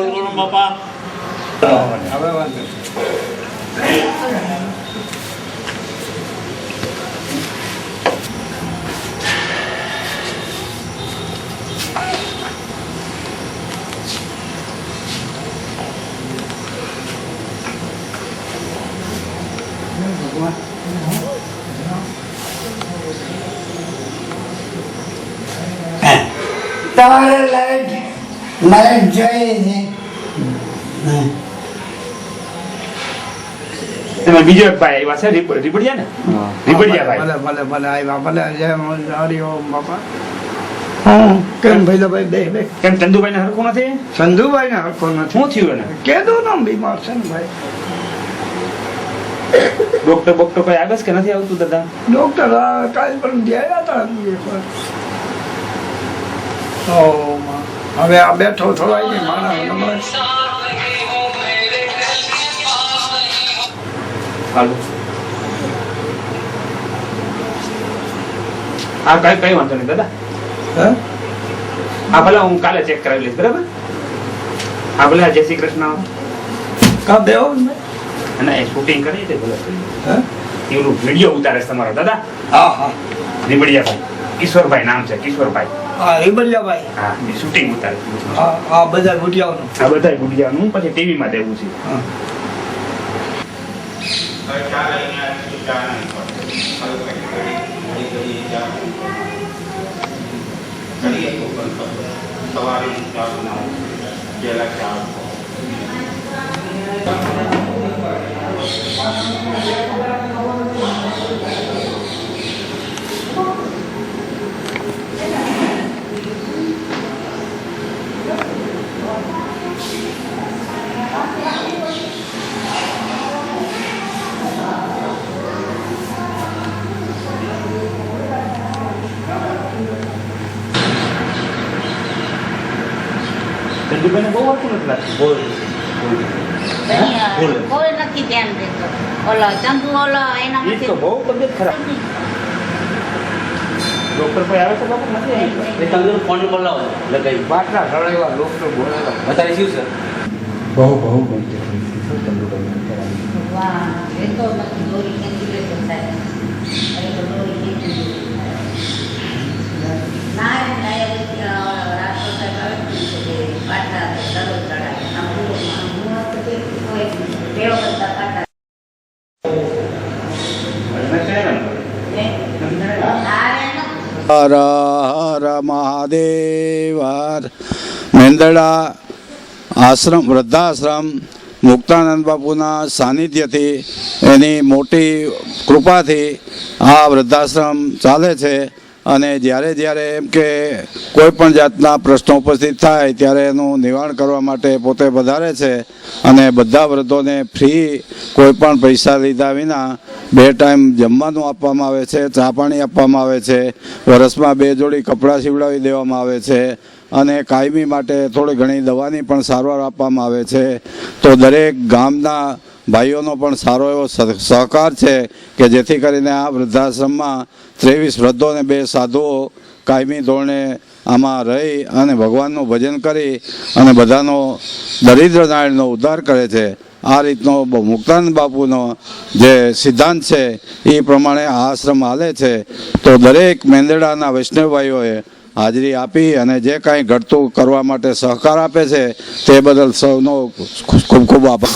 બોલો બાપા. તમારે લાઈટ જોઈએ છે. એમાં બીજો એક ભાઈ આવ્યા છે રીબડિયા ને રીબડિયા ભાઈ ભલે આવ્યા ભલે જય હરિઓમ બાપા. હા કેમ ભાઈ બે કેમ ચંદુભાઈ ને હરખું નથી? સંધુભાઈ ને હરખો નથી. શું થયું એને? કેદું નામ બીમાર છે ને ભાઈ. ડોક્ટર કોઈ આવે કે નથી આવતું દાદા? ડોક્ટર કાલ પણ ગયા હતા હવે આ બેઠો થોડા માણસ હા કઈ વાંધો નહીં દાદા. હા ભલે હું કાલે ચેક કરાવી લઈશ. બરાબર. હા ભલે. જય શ્રી કૃષ્ણ. કા દેવો અને શૂટિંગ કરી છે ભલે એનું વિડીયો ઉતારે છે તમારો દાદા. હા હા રીબડિયાભાઈ કિશોરભાઈ નામ છે. કિશોરભાઈ. હા રીબડિયાભાઈ. હા એ શૂટિંગ ઉતારે. હા બધા ગુડિયાઓનું. આ બધા ગુડિયાનું પછી ટીવી માં દેવું છે. ચંદુભાઈને બહુ વાતું નથી લાગતું. કોઈ નથી ધ્યાન દેતો. ઓલો ચંદુ ઓલો એના એ તો બહુ તબિયત ખરાબ. ડોક્ટર કોઈ આવે છે બાપુ? નથી. ચંદુ ફોન નંબર લાવો લગાવી બાટલા રળેવા ડોક્ટર બોલેલા અત્યારે શું છે? બહુ ગંભીર વાહ એ તો નથી દોરી નથી લેતો સાહેબ. એ તો દોરી નથી ના રાષ્ટ્ર સાહેબ આવે છે પાટા દરરોજ ચડાવે આમ ટેવ કરતા પાટા હર હર મહાદેવ. મેંદરડા આશ્રમ વૃદ્ધાશ્રમ મુક્તાનંદ બાપુના સાનિધ્યથી એની મોટી કૃપાથી આ વૃદ્ધાશ્રમ ચાલે છે. અને જ્યારે એમ કે કોઈ પણ જાતના પ્રશ્નો ઉપસ્થિત થાય ત્યારે એનું નિવારણ કરવા માટે પોતે વધારે છે. અને બધા વૃદ્ધોને ફ્રી કોઈ પણ પૈસા લીધા વિના 2 ટાઈમ જમવાનું આપવામાં આવે છે, ચા પાણી આપવામાં આવે છે, વર્ષમાં 2 જોડી કપડાં સીવડાવી દેવામાં આવે છે અને કાયમી માટે થોડી ઘણી દવાની પણ સારવાર આપવામાં આવે છે. તો દરેક ગામના ભાઈઓનો પણ સારો એવો સહકાર છે કે જેથી કરીને આ વૃદ્ધાશ્રમમાં 23 વૃદ્ધો અને 2 સાધુઓ કાયમી ધોરણે આમાં રહી અને ભગવાનનું ભજન કરી અને બધાનો દરિદ્ર નારાયણનો ઉદ્ધાર કરે છે. આ રીતનો મુક્તાનંદ બાપુનો જે સિદ્ધાંત છે એ પ્રમાણે આ આશ્રમ હાલે છે. તો દરેક મેંદરડાના વૈષ્ણવભાઈઓએ હાજરી આપી અને જે કાંઈ ઘટતું કરવા માટે સહકાર આપે છે તે બદલ સૌનો ખૂબ ખૂબ આભાર.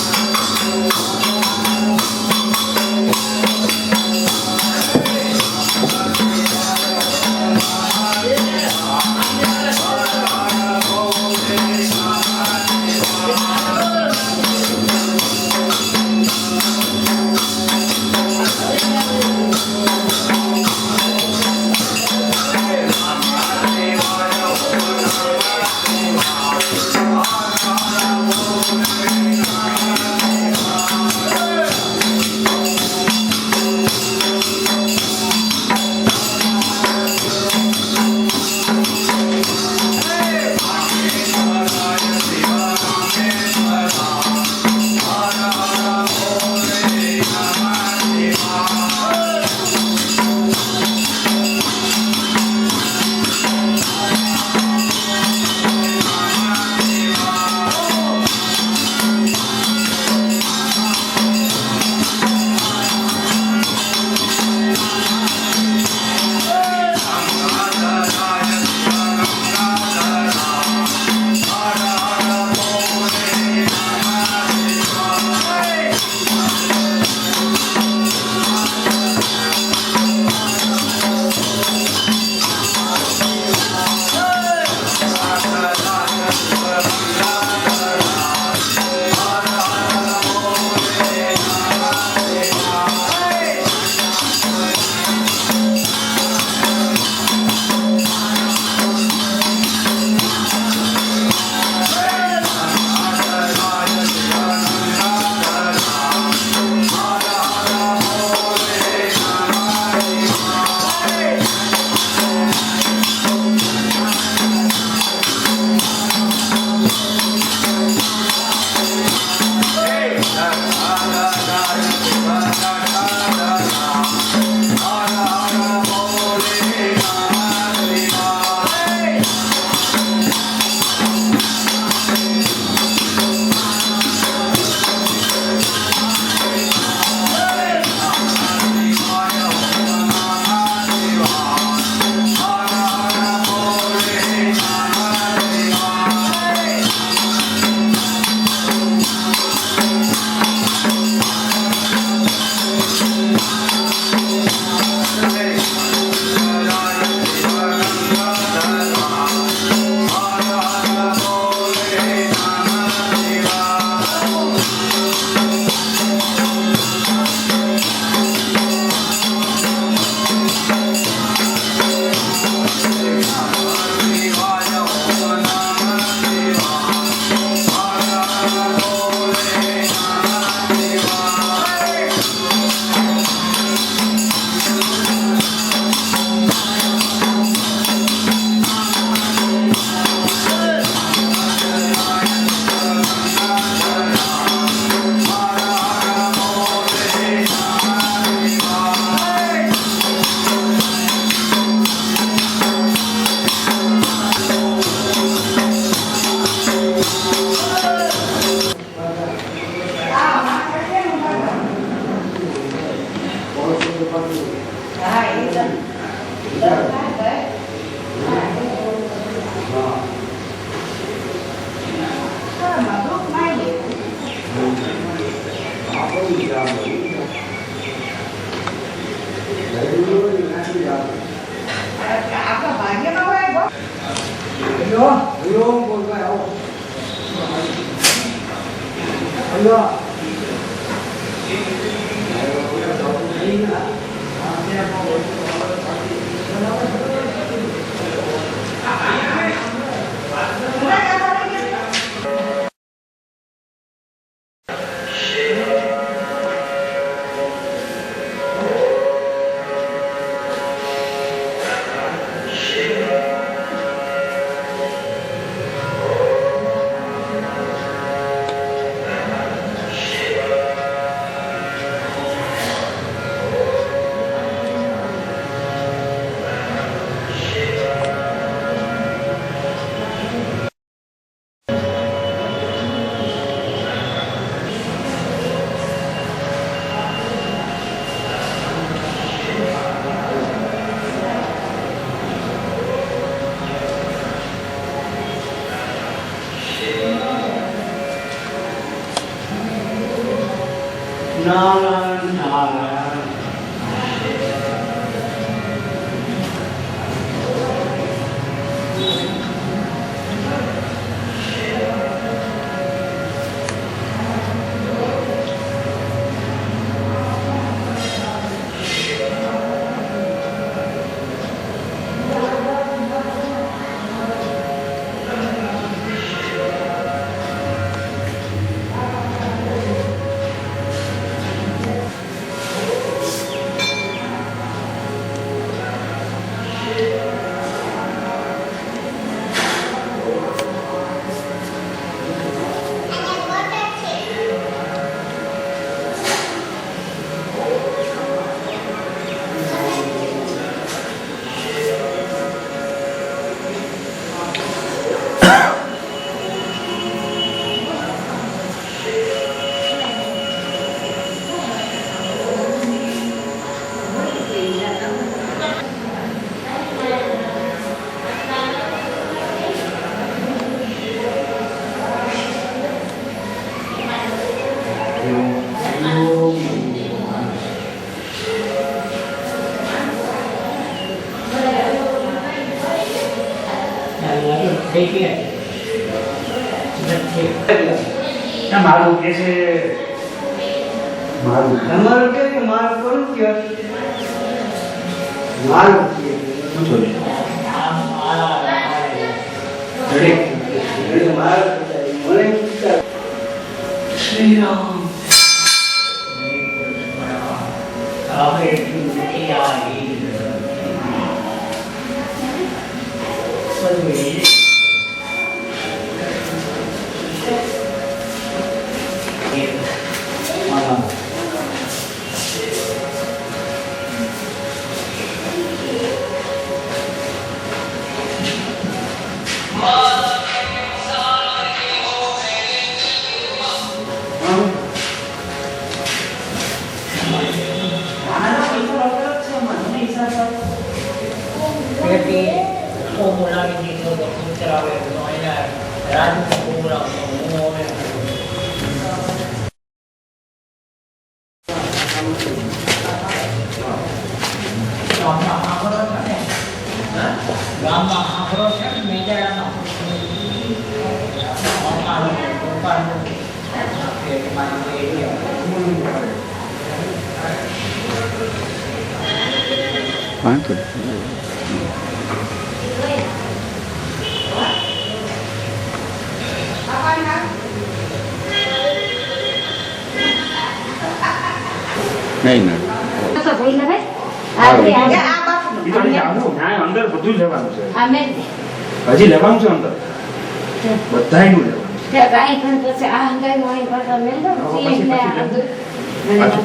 નારાયણ નારાયણ. મારું કે છે મારું તમારું કે મારું કોણ કે મારું કે પૂછો ને શ્રી રામ. હવે તું આવી. નહીં ના અંદર બધું લેવાનું છે હજી લેવાનું છે અંદર બધાયનું લેવાનું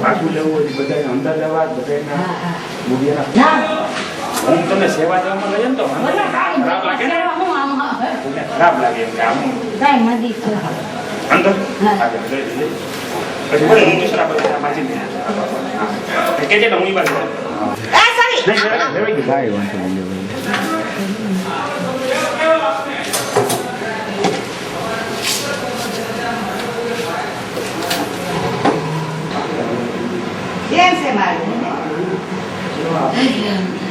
પાછું લેવું હોય બધાને અંદર લેવા બધાના હું તમને સેવા દેવામાં લઈએ ને તો ખરાબ લાગે ને ખરાબ લાગે એમ કે આમ અંદર પછી બોલે હું દુસરા બધા માજી કે છે હું ઈ બાજુ રેવાઈ ગયું. કાંઈ વાંધો નહીં. કેમ છે મારું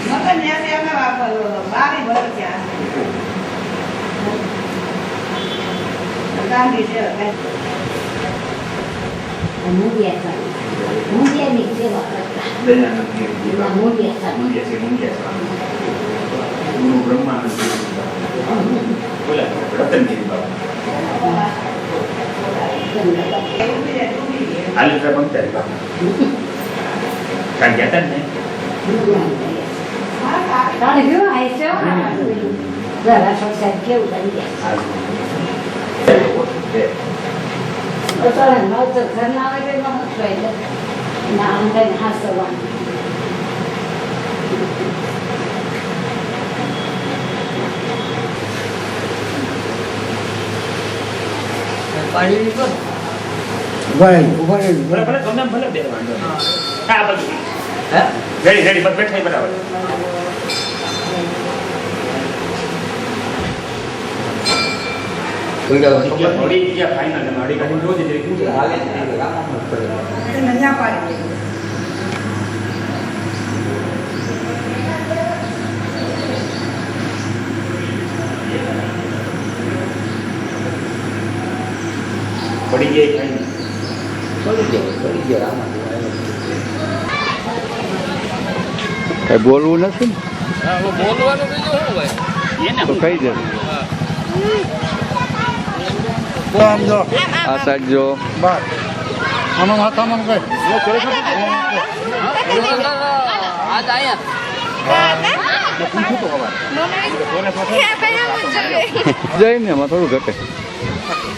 મગન જ્યાં અમે વાપરવો 22 વર્ષ ત્યાં ગાંધી છે મૂલ્યની સેવા કરતા મૂલ્ય ગુરુ બ્રહ્માનંદ બોલા રતનગીરી બાબા હાલ પંચાયત કારણ ગયા હતા ને તારે કેવું આવે છે જરા સાહેબ કેવું કરી ગયા અત્યારે નવતર ઘરના આવે તો એમાં શું એટલે ના અંદર હાસવાનું ભાઈ ઉભા રહી ભલે ભલે તમને ભલે બે વાંધો નહીં. હા બધું રેડી રેડી બસ બેઠા બરાબર થોડી ગયા ફાઇનલ અડી કાઢી જોજે જરી શું છે નજા પાડી પડી ગઈ ફાઇનલ કઈ બોલવું નથી ને એને તો કઈ દે આમ જો આ સાઈડ જો બસ આમાં માથામાં કઈ જઈને એમાં થોડું ઘટે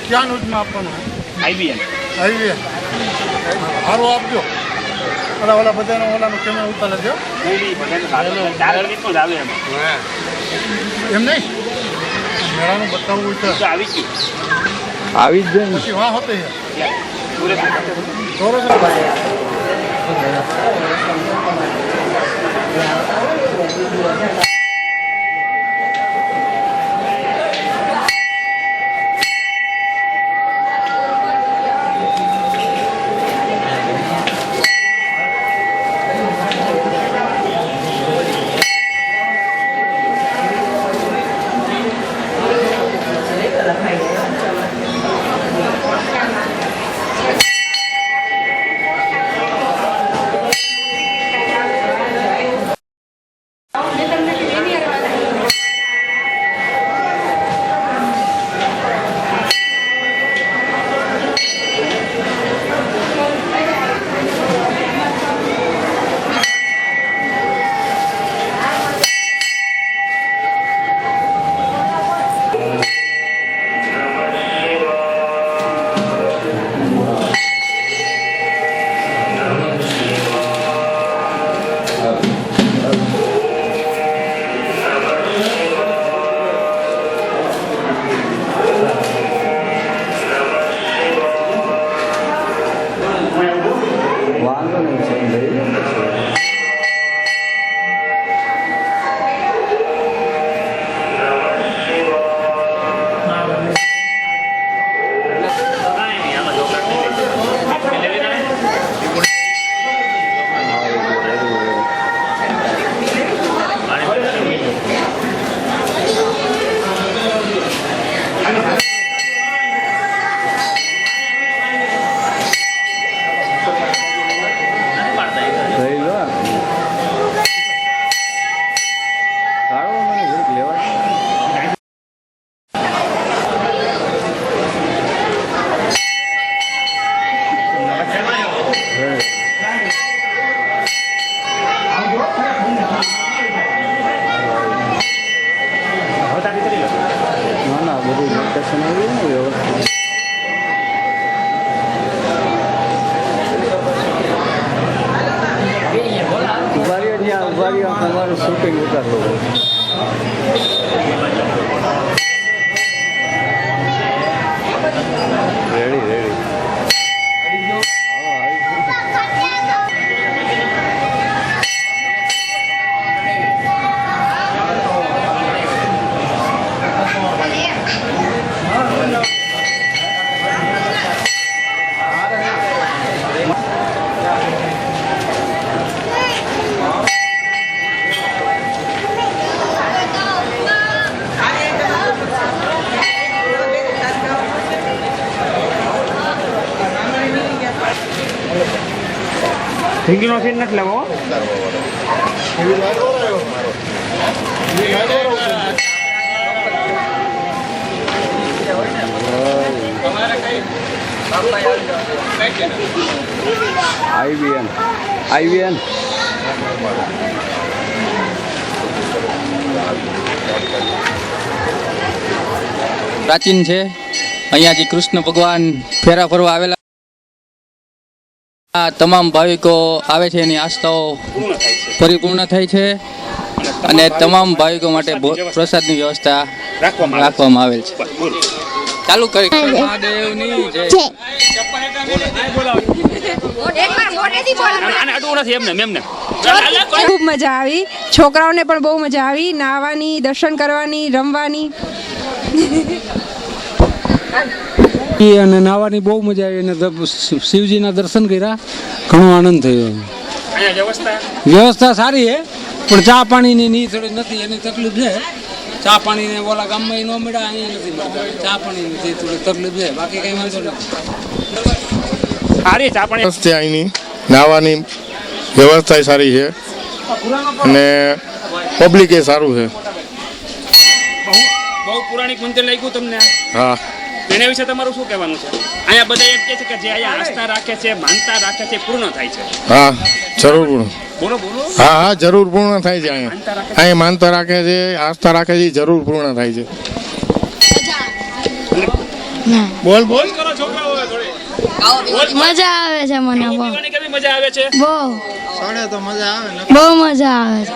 ક્યાં નોટમાં આપવાનું આઈબીએમ આવી સારું આપજો ઓલા ઓલા બધાનો ઓલાનો કેમેરા ઉતારે છે પૂરી બધાને ચાર વીકમાં જ આવે એમાં એમ નહીં મેળાનું બતાવવું છે તો આવી ગયું આવી જ જાય ને પછી વાં હોતે સુરત ચોરસ વાંધો નહીં છે લઈ લો પછી. લઈ લો સારું મને ઘડીક લેવા ના ના બધું લોકેશન આવ્યું ને વ્યવસ્થિત ઉભારીઓ તમારું શૂટિંગ ઉતારવું રેડી રેડી સિંગીનો સીન નથી લેવો હો. આઈવીએન પ્રાચીન છે. અહીંયા જે કૃષ્ણ ભગવાન ફેરા ફરવા આવેલા આ તમામ ભાવિકો આવે છે એની આસ્થાઓ પરિપૂર્ણ થાય છે અને તમામ ભાવિકો માટે પ્રસાદની વ્યવસ્થા રાખવામાં આવેલ છે. ચાલુ કરી મહાદેવની જય. ખૂબ મજા આવી. છોકરાઓને પણ બહુ મજા આવી. નાહવાની, દર્શન કરવાની, રમવાની. અને નાવાની બહુ મજા આવી અને શિવજીના દર્શન કર્યા. ઘણો આનંદ થયો. વ્યવસ્થા સારી છે પણ ચા પાણીની ની થોડી નથી એની તકલીફ છે. ચા પાણીને ઓલા ગામમાં ન મળ્યા, અહીંયા નથી મળતા. ચા પાણીની થોડી તકલીફ છે, બાકી કઈ વાંધો નથી. સારી ચા પાણી છે. અહીંની નાવાની વ્યવસ્થા સારી છે અને પબ્લિક એ સારું છે. બહુ પુરાણિક મંદિર લાગ્યું તમને? હા. એના વિશે તમારું શું કહેવાનું છે? અહીંયા બધા એમ કહે છે કે જે અહીંયા આસ્થા રાખે છે, માનતા રાખે છે, પૂર્ણ થાય છે. હા, જરૂર પૂર્ણ. બોલો બોલો. હા હા, જરૂર પૂર્ણ થાય છે. અહીંયા માનતા રાખે છે, આસ્થા રાખે છે, જરૂર પૂર્ણ થાય છે. બોલ બોલ કરો છોકરાઓ થોડી. મજા આવે છે મને બહુ. કેવી મજા આવે છે? બહુ મજા આવે છે.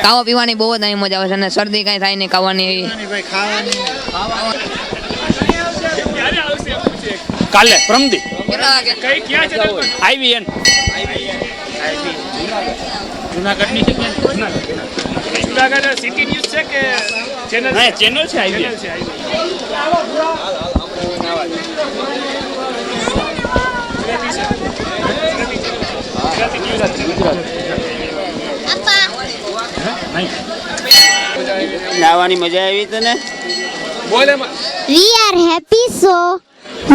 ખાવા પીવાની બહુ જ અહીં મજા આવે છે અને શરદી કાંઈ થાય નહીં ખાવાની. કાલે પ્રમદી કઈ ક્યાં છે? આઈવીએન જુનાગઢની છે. જુનાગઢ સિટી ન્યૂઝ છે કે ચેનલ? હા, ચેનલ છે આઈવીએન. નાવાની મજા આવી તને? બોલે We are happy so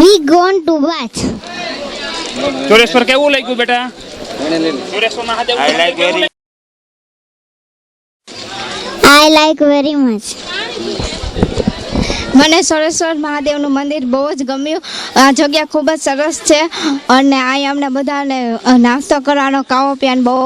we going to watch. ચોરેશ્વર કેવું લાગ્યું બેટા? ચોરેશ્વરમાં હાજર I like very much. મને સોરેશ્વર મહાદેવનું મંદિર બહુ જ ગમ્યું. આ જગ્યા ખૂબ જ સરસ છે અને અહીંયા અમને બધાને નાસ્તો કરવાનો, ખાવો પીવાનો બહુ